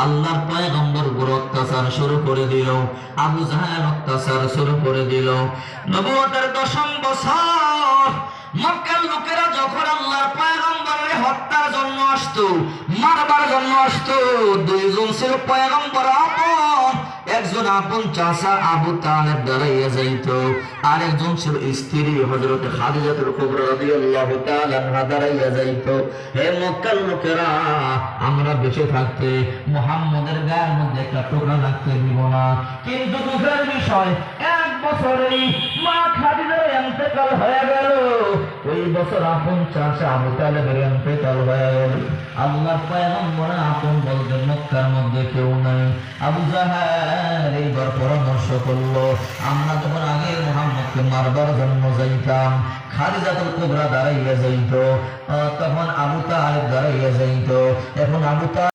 আল্লাহর পয়গম্বর উপর অত্যাচার শুরু করে দিল, আবু জাহেল অত্যাচার শুরু করে দিল। নবুয়তের 10ম বছর মক্কার লোকেরা যখন আল্লাহর পয়গম্বরের হত্যার জন্য আসতো, মারবার জন্য আসতো, দুইজন ছিল পয়গম্বর আপন, একজন আপন চাচা আবু তালেব দাঁড়াইয়া যাইত, আর একজন ছিল স্ত্রী হযরত খাদিজাতুল কুবরা রাদিয়াল্লাহু তাআলা আনহা দাঁড়াইয়া যাইত। হে মক্কার লোকেরা, আমরা বেঁচে থাকতে মুহাম্মদের গায়ের মধ্যে একটা টোকা লাগতে দিব না। কিন্তু দুঃখের বিষয়, 1 বছরেই মা খাদিজার ইন্তেকাল হয়ে গেল। ওই বছর আপন চাচা আবু তালেবের ইন্তেকাল হয়ে গেল। আল্লাহর পয়গম্বরের আপন বলতে মক্কার মধ্যে কেউ নাই। আবু জাহেল এইবার পরামর্শ করলো, আমরা যখন আগে মুহাম্মদকে মারবার জন্য যাইতাম, খাদিজাতুল কুবরা দাঁড়াইয়া যাইত, তখন আবু তালেব দাঁড়াইয়া যাইত, এখন আবু